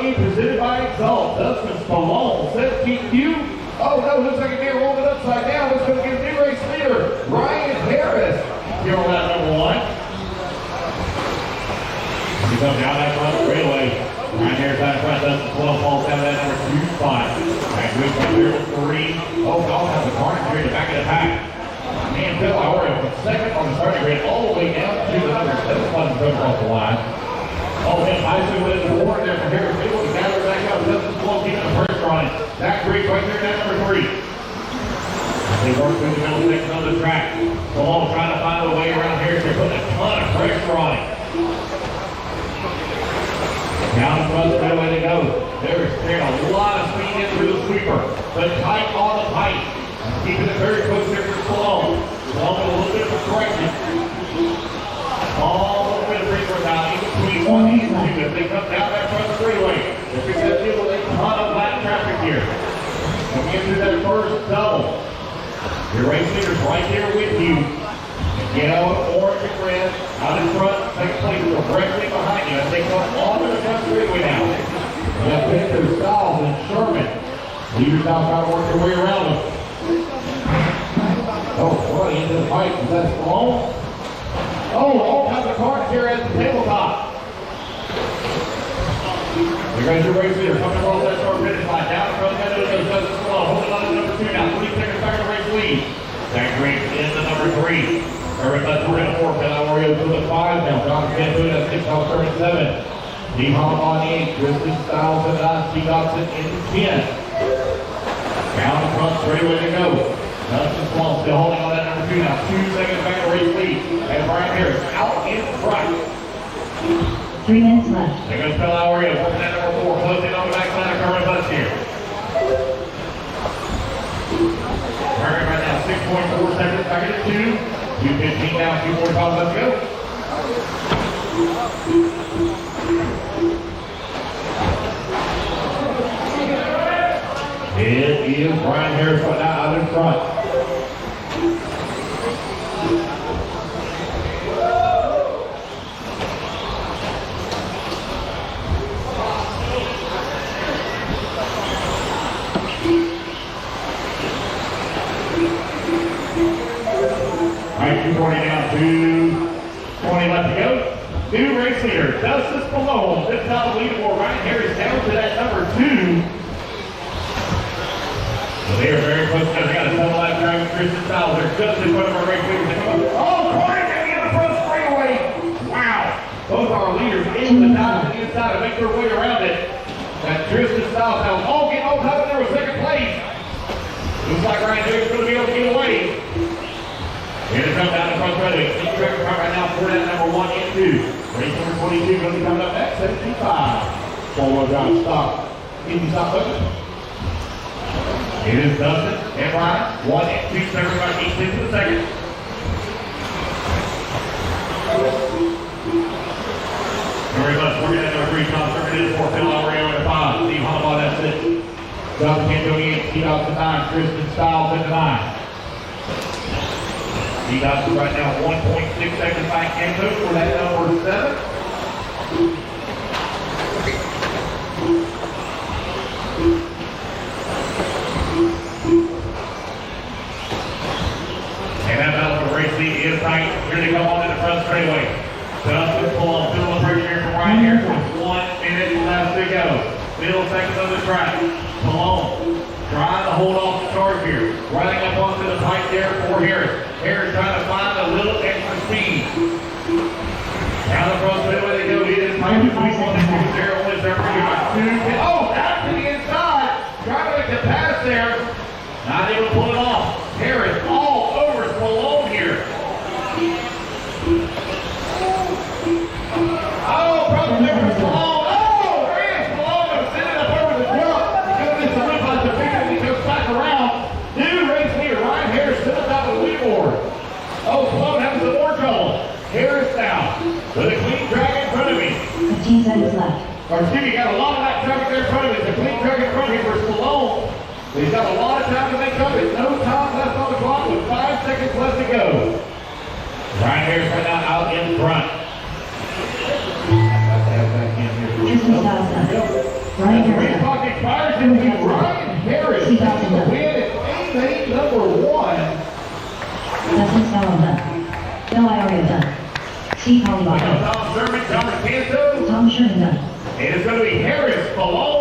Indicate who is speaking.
Speaker 1: buggy presented by Exalt. Dustin Spallone, 17Q. Oh no, looks like they're rolling it upside down. Let's go get a new race leader, Ryan Harris. Here on that number 1. He comes down that front straightaway. Ryan Harris out in front, Dustin Spallone falls down to that number 2 spot. That good right there with 3. Oh, Dawg has the Carnage here in the back of the pack. Man, Phil Aurea from second on the starting grid all the way down to the number 7 spot and comes off the line. Oh, man, Tyson with the board there from Harris. Able to gather back up. Dustin Spallone keeping the pressure on it. Zach Griggs right there at number 3. They work through the middle section of the track. Spallone trying to find a way around Harris. They're putting a ton of pressure on it. Down the front straightaway they go. They're a lot of speed in through the sweeper, but tight on the pipe. Keeping it very close there for Spallone. Spallone with a little bit of a correction. All the way to Freeport now, in between 1 and 2. As they come down that front straightaway, they're fixing to deal with a ton of black traffic here. Coming into that first double. Your race leader's right there with you. Yellow, orange, and red out in front, second place directly behind you as they come onto the front straightaway now. Left Panther, Styles, and Sherman. Leaders now trying to work their way around them. Oh, running into the pipe. Is that Spallone? Oh, all kinds of cards here at the tabletop. Here goes your race leader coming over that start finish line. Down in front of the middle goes Spallone. Holding on to number 2 now. 20 seconds back to race lead. Zach Griggs in the number 3. Everybody, we're in the 4. Phil Aurea to the 5 now. John Cantu at 6, Tom Sherman 7. Steve Hall on 8. Tristan Styles at 9. Steve Dobson in 10. Down the front straightaway to go. Dustin Spallone still holding on that number 2 now. 2 seconds back to race lead. And Ryan Harris out in front.
Speaker 2: 3 minutes left.
Speaker 1: There goes Phil Aurea working that number 4. Closing on the backside of Kerwin Butts here. Current right now 6.4 seconds back at 2. 2:15 now, 2:45 left to go. It is Ryan Harris right now out in front. Right, 2:40 now, 2:20 left to go. New race leader, Dustin Spallone. This time the leaderboard, Ryan Harris down to that number 2. So they are very close. They got a double lap driver, Tristan Styles. They're just in front of our race leaders. Oh, Corey getting in the front straightaway. Wow. Both our leaders able to dive to the inside and make their way around it. That Tristan Styles now all getting on top of there with second place. Looks like Ryan Harris is going to be able to get away. Here to come down the front straightaway. Keep track right now for that number 1 and 2. Race number 22 going to be coming up at 75. Four-wheel drive stop. Easy stop button. It is Dustin and Ryan. 1 and 2 seconds by each into the second. Very much working at number 3. Tom Sherman is 4. Phil Aurea at 5. Steve Hummel at 6. Dustin Cantu in. Steve Dobson 9. Tristan Styles at 9. Steve Dobson right now 1.6 seconds by Cantu for that number 7. And that battle for race lead is tight. Here they come on in the front straightaway. Dustin Spallone, feeling the pressure here from Ryan Harris with 1 minute left to go. Middle seconds of the track. Spallone trying to hold off the charge here. Running up onto the pipe there for Harris. Harris trying to find a little extra speed. Down the front straightaway they go. He is tight between 1 and 2. There only there for you by 2. Oh, back to the inside. Trying to make the pass there. Not able to pull it off. Harris all over Spallone here. Oh, brother, there was Spallone. Oh, man, Spallone sending up over the jump. Giving this a rip on the picture as he goes back around. New race leader, Ryan Harris, still on top of the leaderboard. Oh, Spallone having some more trouble. Harris now with a clean track in front of me.
Speaker 2: 15 seconds left.
Speaker 1: Or excuse me, got a lot of that traffic there in front of me. It's a clean track in front of me for Spallone. He's got a lot of time to make up. There's no time left on the clock with 5 seconds left to go. Ryan Harris right now out in front.
Speaker 2: Tristan Styles left.
Speaker 1: Fires going to be Ryan Harris. He's going to win at teammate number 1.
Speaker 2: Dustin Stallone. Bill Iorio. Steve Hollybach.
Speaker 1: Tom Sherman, Thomas Canto.
Speaker 2: Tom Sherman.
Speaker 1: And it's going to be Harris, Malone.